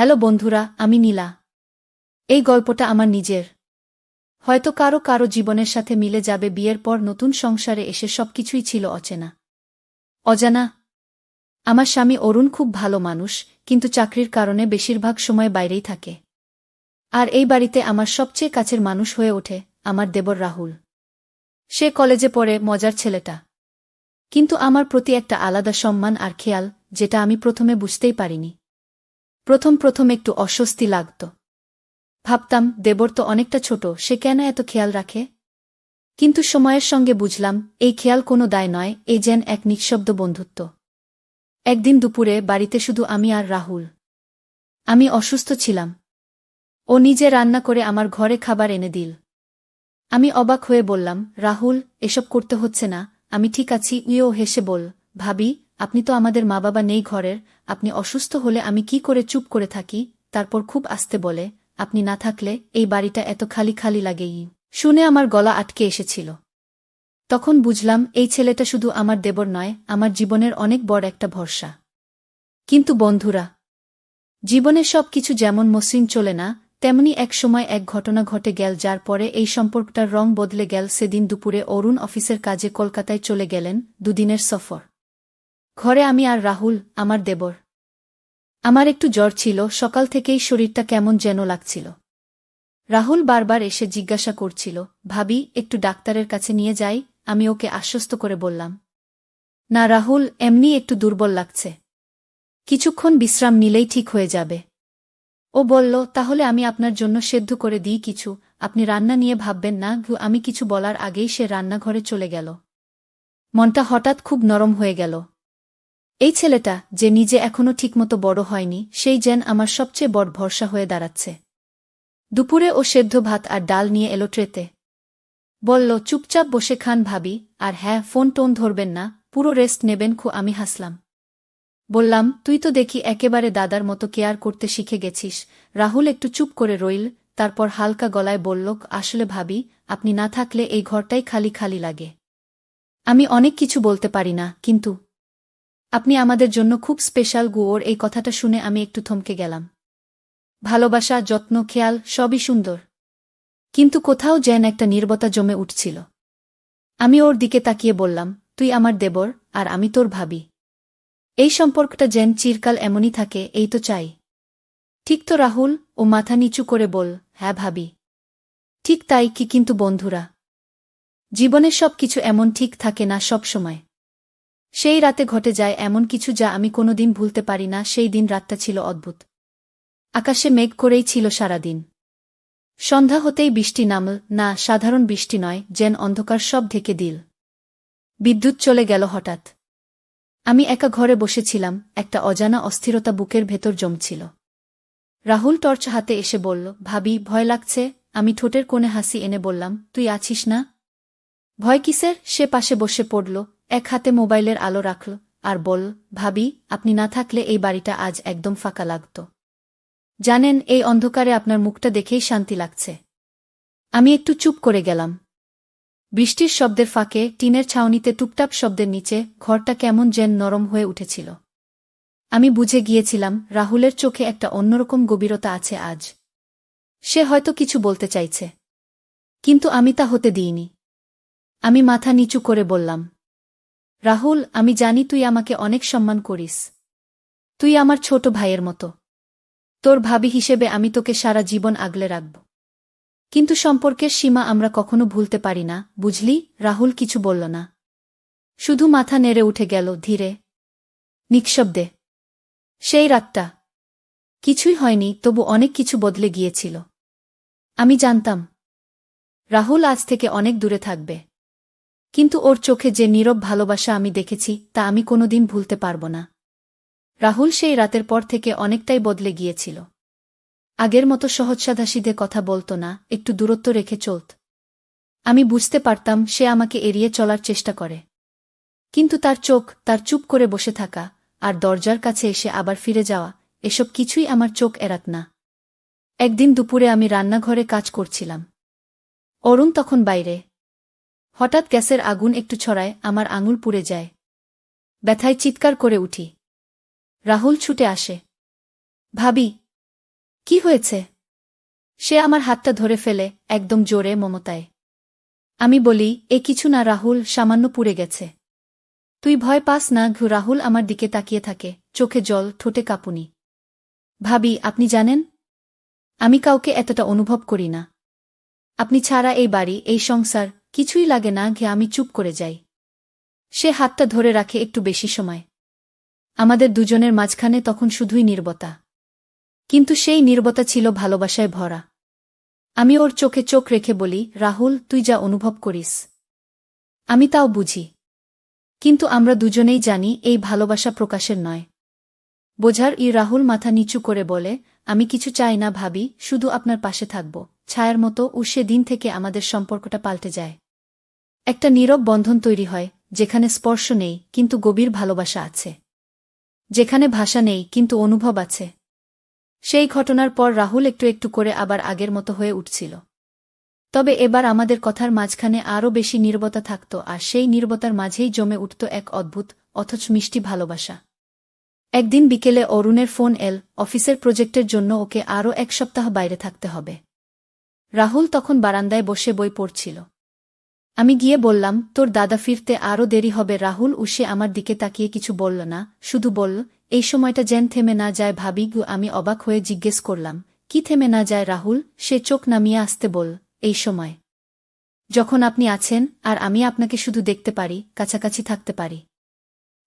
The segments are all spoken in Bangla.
হ্যালো বন্ধুরা, আমি নীলা। এই গল্পটা আমার নিজের। হয়তো কারো কারো জীবনের সাথে মিলে যাবে। বিয়ের পর নতুন সংসারে এসে সবকিছুই ছিল অজানা। আমার স্বামী অরুণ খুব ভালো মানুষ, কিন্তু চাকরির কারণে বেশিরভাগ সময় বাইরেই থাকে। আর এই বাড়িতে আমার সবচেয়ে কাছের মানুষ হয়ে ওঠে আমার দেবর রাহুল। সে কলেজে পড়ে, মজার ছেলেটা, কিন্তু আমার প্রতি একটা আলাদা সম্মান আর খেয়াল, যেটা আমি প্রথমে বুঝতেই পারিনি। প্রথম একটু অস্বস্তি লাগত। ভাবতাম, দেবর তো অনেকটা ছোট, সে কেন এত খেয়াল রাখে? কিন্তু সময়ের সঙ্গে বুঝলাম, এই খেয়াল কোনো দায় নয়, এ যেন এক নিঃশব্দ বন্ধুত্ব। একদিন দুপুরে বাড়িতে শুধু আমি আর রাহুল। আমি অসুস্থ ছিলাম। ও নিজে রান্না করে আমার ঘরে খাবার এনে দিল। আমি অবাক হয়ে বললাম, রাহুল, এসব করতে হচ্ছে না, আমি ঠিক আছি। ও হেসে বল, ভাবি, আপনি তো আমাদের মা বাবা নেই ঘরের, আপনি অসুস্থ হলে আমি কি করে চুপ করে থাকি? তারপর খুব আস্তে বলে, আপনি না থাকলে এই বাড়িটা এত খালি খালি লাগেই। শুনে আমার গলা আটকে এসেছিল। তখন বুঝলাম, এই ছেলেটা শুধু আমার দেবর নয়, আমার জীবনের অনেক বড় একটা ভরসা। কিন্তু বন্ধুরা, জীবনে সব কিছু যেমন মসৃণ চলে না, তেমনি এক সময় এক ঘটনা ঘটে গেল, যার পরে এই সম্পর্কটার রং বদলে গেল। সেদিন দুপুরে অরুণ অফিসের কাজে কলকাতায় চলে গেলেন, দুদিনের সফর। ঘরে আমি আর রাহুল, আমার দেবর। আমার একটু জ্বর ছিল, সকাল থেকেই শরীরটা কেমন যেন লাগছিল। রাহুল বারবার এসে জিজ্ঞাসা করছিল, ভাবি, একটু ডাক্তারের কাছে নিয়ে যাই? আমি ওকে আশ্বস্ত করে বললাম, না রাহুল, এমনি একটু দুর্বল লাগছে, কিছুক্ষণ বিশ্রাম নিলেই ঠিক হয়ে যাবে। ও বলল, তাহলে আমি আপনার জন্য সেদ্ধ করে দিই কিছু, আপনি রান্না নিয়ে ভাববেন না। আমি কিছু বলার আগেই সে রান্নাঘরে চলে গেল। মনটা হঠাৎ খুব নরম হয়ে গেল। এই ছেলেটা, যে নিজে এখনো ঠিকমতো বড় হয়নি, সেই যেন আমার সবচেয়ে বড় ভরসা হয়ে দাঁড়াচ্ছে। দুপুরে ও সেদ্ধ ভাত আর ডাল নিয়ে এলো ট্রেতে। বলল, চুপচাপ বসে খান ভাবি, আর হ্যাঁ, ফোন টোন ধরবেন না, পুরো রেস্ট নেবেন। আমি হাসলাম। বললাম, তুই তো দেখি একেবারে দাদার মতো কেয়ার করতে শিখে গেছিস। রাহুল একটু চুপ করে রইল, তারপর হালকা গলায় বলল, আসলে ভাবি, আপনি না থাকলে এই ঘরটাই খালি খালি লাগে। আমি অনেক কিছু বলতে পারি না, কিন্তু আপনি আমাদের জন্য খুব স্পেশাল। ওর এই কথাটা শুনে আমি একটু থমকে গেলাম। ভালোবাসা, যত্ন, খেয়াল, সবই সুন্দর, কিন্তু কোথাও যেন একটা নীরবতা জমে উঠছিল। আমি ওর দিকে তাকিয়ে বললাম, তুই আমার দেবর, আর আমি তোর ভাবি। এই সম্পর্কটা যেন চিরকাল এমনই থাকে, এই তো চাই। ঠিক তো রাহুল? ও মাথা নিচু করে বল, হ্যাঁ ভাবি, ঠিক তাই। কিন্তু বন্ধুরা, জীবনে সব কিছু এমন ঠিক থাকে না সব সময়। সেই রাতে ঘটে যায় এমন কিছু যা আমি কোনোদিন ভুলতে পারি না। সেই দিন রাতটা ছিল অদ্ভুত। আকাশে মেঘ করেই ছিল সারাদিন। সন্ধ্যা হতেই বৃষ্টি নামল না, সাধারণ বৃষ্টি নয়, যেন অন্ধকার সব ঢেকে দিল। বিদ্যুৎ চলে গেল হঠাৎ। আমি একা ঘরে বসেছিলাম, একটা অজানা অস্থিরতা বুকের ভেতর জমছিল। রাহুল টর্চ হাতে এসে বলল, ভাবি, ভয় লাগছে? আমি ঠোঁটের কোণে হাসি এনে বললাম, তুই আছিস না? ভয় কিসের? সে পাশে বসে পড়ল, এক হাতে মোবাইলের আলো রাখল, আর বল, ভাবি, আপনি না থাকলে এই বাড়িটা আজ একদম ফাঁকা লাগত। জানেন, এই অন্ধকারে আপনার মুখটা দেখেই শান্তি লাগছে। আমি একটু চুপ করে গেলাম। বৃষ্টির শব্দের ফাঁকে টিনের ছাউনিতে টুপটাপ শব্দের নিচে ঘরটা কেমন যেন নরম হয়ে উঠেছিল। আমি বুঝে গিয়েছিলাম, রাহুলের চোখে একটা অন্যরকম গভীরতা আছে আজ। সে হয়তো কিছু বলতে চাইছে, কিন্তু আমি তা হতে দিইনি। আমি মাথা নিচু করে বললাম, রাহুল, আমি জানি তুই আমাকে অনেক সম্মান করিস। তুই আমার ছোট ভাইয়ের মতো। তোর ভাবি হিসেবে আমি তোকে সারা জীবন আগলে রাখব। কিন্তু সম্পর্কের সীমা আমরা কখনো ভুলতে পারি না, বুঝলি? রাহুল কিছু বলল না, শুধু মাথা নেড়ে উঠে গেল ধীরে, নিঃশব্দে। সেই রাতটা কিছুই হয়নি, তবু অনেক কিছু বদলে গিয়েছিল। আমি জানতাম, রাহুল আজ থেকে অনেক দূরে থাকবে, কিন্তু ওর চোখে যে নীরব ভালোবাসা আমি দেখেছি, তা আমি কোনোদিন ভুলতে পারব না। রাহুল সেই রাতের পর থেকে অনেকটাই বদলে গিয়েছিল। আগের মতো সহজসাধাসিধে কথা বলত না, একটু দূরত্ব রেখে চলত। আমি বুঝতে পারতাম সে আমাকে এড়িয়ে চলার চেষ্টা করে, কিন্তু তার চোখ, তার চুপ করে বসে থাকা, আর দরজার কাছে এসে আবার ফিরে যাওয়া, এসব কিছুই আমার চোখ এড়াত না। একদিন দুপুরে আমি রান্নাঘরে কাজ করছিলাম। অরুণ তখন বাইরে। হঠাৎ গ্যাসের আগুন একটু ছড়ায়, আমার আঙুল পুড়ে যায়। ব্যথায় চিৎকার করে উঠি। রাহুল ছুটে আসে। ভাবি, কি হয়েছে? সে আমার হাতটা ধরে ফেলে, একদম জোরে, মমতায়। আমি বলি, এ কিছু না রাহুল, সামান্য পুড়ে গেছে। তুই ভয় পাস না। রাহুল আমার দিকে তাকিয়ে থাকে, চোখে জল, ঠোঁটে কাঁপুনি। ভাবি, আপনি জানেন, আমি কাউকে এতটা অনুভব করি না। আপনি ছাড়া এই বাড়ি, এই সংসার, কিছুই লাগে না। আমি চুপ করে যাই। সে হাতটা ধরে রাখে একটু বেশি সময়। আমাদের দুজনের মাঝখানে তখন শুধুই নীরবতা। কিন্তু সেই নীরবতা ছিল ভালোবাসায় ভরা। আমি ওর চোখে চোখ রেখে বলি, রাহুল, তুই যা অনুভব করিস আমি তাও বুঝি। কিন্তু আমরা দুজনেই জানি এই ভালোবাসা প্রকাশের নয়, বোঝার। রাহুল মাথা নিচু করে বলে, আমি কিছু চাই না ভাবি, শুধু আপনার পাশে থাকব, ছায়ার মতো। সেদিন থেকে আমাদের সম্পর্কটা পাল্টে যায়। একটা নীরব বন্ধন তৈরি হয়, যেখানে স্পর্শ নেই কিন্তু গভীর ভালোবাসা আছে, যেখানে ভাষা নেই কিন্তু অনুভব আছে। সেই ঘটনার পর রাহুল একটু একটু করে আবার আগের মতো হয়ে উঠছিল। তবে এবার আমাদের কথার মাঝখানে আরও বেশি নীরবতা থাকত, আর সেই নীরবতার মাঝেই জমে উঠত এক অদ্ভুত অথচ মিষ্টি ভালোবাসা। একদিন বিকেলে অরুণের ফোন এল, অফিসের প্রজেক্টের জন্য ওকে আরও 1 সপ্তাহ বাইরে থাকতে হবে। রাহুল তখন বারান্দায় বসে বই পড়ছিল। আমি গিয়ে বললাম, তোর দাদা ফিরতে আরও দেরি হবে। রাহুল সে আমার দিকে তাকিয়ে কিছু বলল না, শুধু বলল, এই সময়টা যেন থেমে না যায় ভাবি। আমি অবাক হয়ে জিজ্ঞেস করলাম, কি থেমে না যায় রাহুল? সে চোখ নামিয়ে আসতে বল, এই সময় যখন আপনি আছেন, আর আমি আপনাকে শুধু দেখতে পারি, কাছাকাছি থাকতে পারি,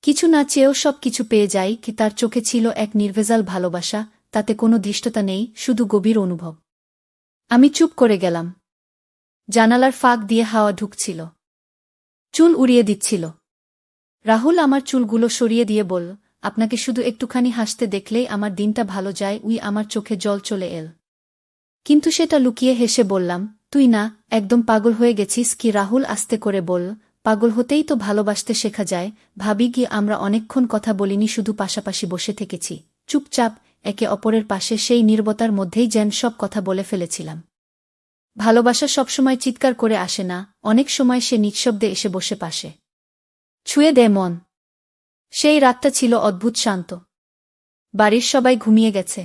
কিছু না চেয়েও সব কিছু পেয়ে যাই। কি তার চোখে ছিল এক নির্ভেজাল ভালোবাসা, তাতে কোনো ধৃষ্টতা নেই, শুধু গভীর অনুভব। আমি চুপ করে গেলাম। জানালার ফাঁক দিয়ে হাওয়া ঢুকছিল, চুল উড়িয়ে দিচ্ছিল। রাহুল আমার চুলগুলো সরিয়ে দিয়ে বলল, আপনাকে শুধু একটুখানি হাসতে দেখলেই আমার দিনটা ভালো যায়। আমার চোখে জল চলে এল, কিন্তু সেটা লুকিয়ে হেসে বললাম, তুই না একদম পাগল হয়ে গেছিস কি? রাহুল আস্তে করে বলল, পাগল হতেই তো ভালোবাসতে শেখা যায় ভাবি। আমরা অনেকক্ষণ কথা বলিনি, শুধু পাশাপাশি বসে থেকেছি, চুপচাপ, একে অপরের পাশে। সেই নীরবতার মধ্যেই যেন সব কথা বলে ফেলেছিলাম। ভালোবাসা সবসময় চিৎকার করে আসে না, অনেক সময় সে নিঃশব্দে এসে বসে পাশে, ছুঁয়ে দেয় মন। সেই রাতটা ছিল অদ্ভুত শান্ত। বাড়ির সবাই ঘুমিয়ে গেছে,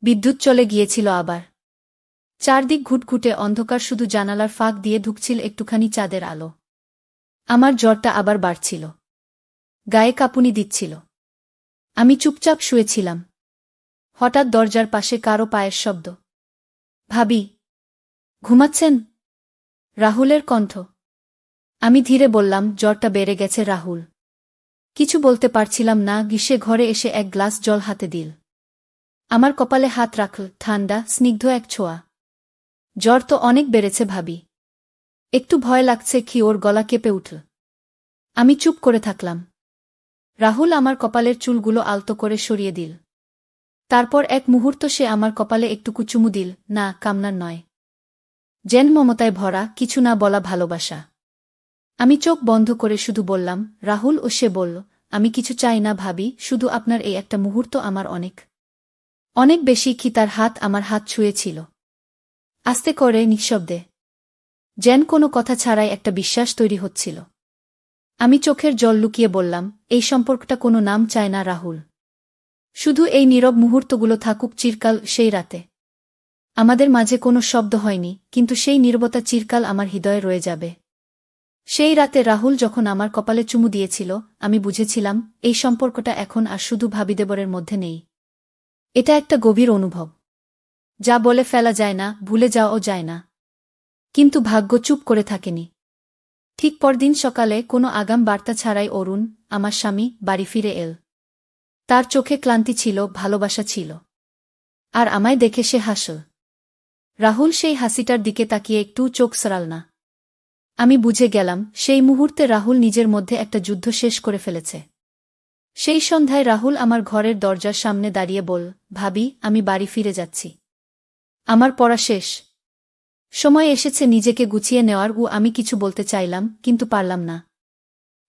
বিদ্যুৎ চলে গিয়েছিল আবার। চারদিক ঘুটঘুটে অন্ধকার, শুধু জানালার ফাঁক দিয়ে ঢুকছিল একটুখানি চাঁদের আলো। আমার জ্বরটা আবার বাড়ছিল, গায়ে কাঁপুনি দিচ্ছিল। আমি চুপচাপ শুয়েছিলাম। হঠাৎ দরজার পাশে কারো পায়ের শব্দ। ভাবি, ঘুমাচ্ছেন? রাহুলের কণ্ঠ। আমি ধীরে বললাম, জ্বরটা বেড়ে গেছে রাহুল। কিছু বলতে পারছিলাম না। গ্রীষ্মে ঘরে এসে এক গ্লাস জল হাতে দিল। আমার কপালে হাত রাখল, ঠান্ডা স্নিগ্ধ এক ছোঁয়া। জ্বর তো অনেক বেড়েছে ভাবি, একটু ভয় লাগছে কি? ওর গলা কেঁপে উঠল। আমি চুপ করে থাকলাম। রাহুল আমার কপালের চুলগুলো আলতো করে সরিয়ে দিল। তারপর এক মুহূর্ত সে আমার কপালে একটুকু চুমু দিল, না কামনার নয়, যেন মমতায় ভরা, কিছু না বলা ভালোবাসা। আমি চোখ বন্ধ করে শুধু বললাম, রাহুল। সে বলল, আমি কিছু চাই না ভাবি, শুধু আপনার এই একটা মুহূর্ত আমার অনেক, অনেক বেশি। কি তার হাত আমার হাত ছুঁয়েছিল, আস্তে করে, নিঃশব্দে, যেন কোনো কথা ছাড়াই একটা বিশ্বাস তৈরি হচ্ছিল। আমি চোখের জল লুকিয়ে বললাম, এই সম্পর্কটা কোনো নাম চায় না রাহুল, শুধু এই নীরব মুহূর্তগুলো থাকুক চিরকাল। সেই রাতে আমাদের মাঝে কোনো শব্দ হয়নি, কিন্তু সেই নীরবতা চিরকাল আমার হৃদয়ে রয়ে যাবে। সেই রাতে রাহুল যখন আমার কপালে চুমু দিয়েছিল, আমি বুঝেছিলাম এই সম্পর্কটা এখন আর শুধু ভাবিদেবরের মধ্যে নেই। এটা একটা গভীর অনুভব, যা বলে ফেলা যায় না, ভুলে যাওয়াও যায় না। কিন্তু ভাগ্য চুপ করে থাকেনি। ঠিক পরদিন সকালে কোনো আগাম বার্তা ছাড়াই অরুণ, আমার স্বামী, বাড়ি ফিরে এল। তার চোখে ক্লান্তি ছিল, ভালোবাসা ছিল, আর আমায় দেখে সে হাসল। রাহুল সেই হাসিটার দিকে তাকিয়ে একটু চোখ সরাল না। আমি বুঝে গেলাম সেই মুহূর্তে রাহুল নিজের মধ্যে একটা যুদ্ধ শেষ করে ফেলেছে। সেই সন্ধ্যায় রাহুল আমার ঘরের দরজার সামনে দাঁড়িয়ে বল, ভাবি, আমি বাড়ি ফিরে যাচ্ছি, আমার পড়া শেষ, সময় এসেছে নিজেকে গুছিয়ে নেওয়ার। আমি কিছু বলতে চাইলাম, কিন্তু পারলাম না।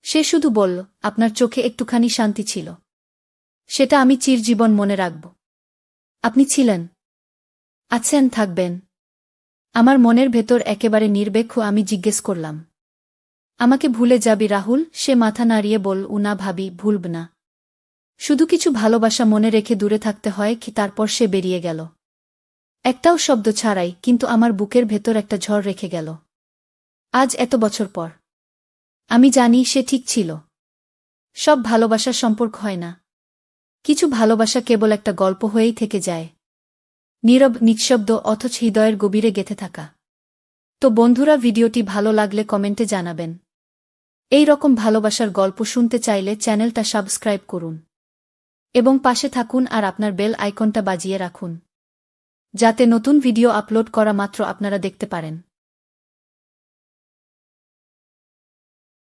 সে শুধু বলল, আপনার চোখে একটুখানি শান্তি ছিল, সেটা আমি চিরজীবন মনে রাখব। আপনি ছিলেন, আছেন, থাকবেন আমার মনের ভেতর একেবারে নির্বেক্ষ। আমি জিজ্ঞেস করলাম, আমাকে ভুলে যাবি রাহুল? সে মাথা নাড়িয়ে বল, না ভাবি, ভুলব না, শুধু কিছু ভালোবাসা মনে রেখে দূরে থাকতে হয় কি। তারপর সে বেরিয়ে গেল। একটাও শব্দ ছাড়াই, কিন্তু আমার বুকের ভেতর একটা ঝড় রেখে গেল। আজ এত বছর পর আমি জানি সে ঠিক ছিল। সব ভালোবাসার সম্পর্ক হয় না। কিছু ভালোবাসা কেবল একটা গল্প হয়েই থেকে যায়, নীরব, নিঃশব্দ, অথচ হৃদয়ের গভীরে গেঁথে থাকা। তো বন্ধুরা, ভিডিওটি ভালো লাগলে কমেন্টে জানাবেন। এই রকম ভালোবাসার গল্প শুনতে চাইলে চ্যানেলটা সাবস্ক্রাইব করুন এবং পাশে থাকুন আর আপনার বেল আইকনটা বাজিয়ে রাখুন, যাতে নতুন ভিডিও আপলোড করা মাত্র আপনারা দেখতে পারেন।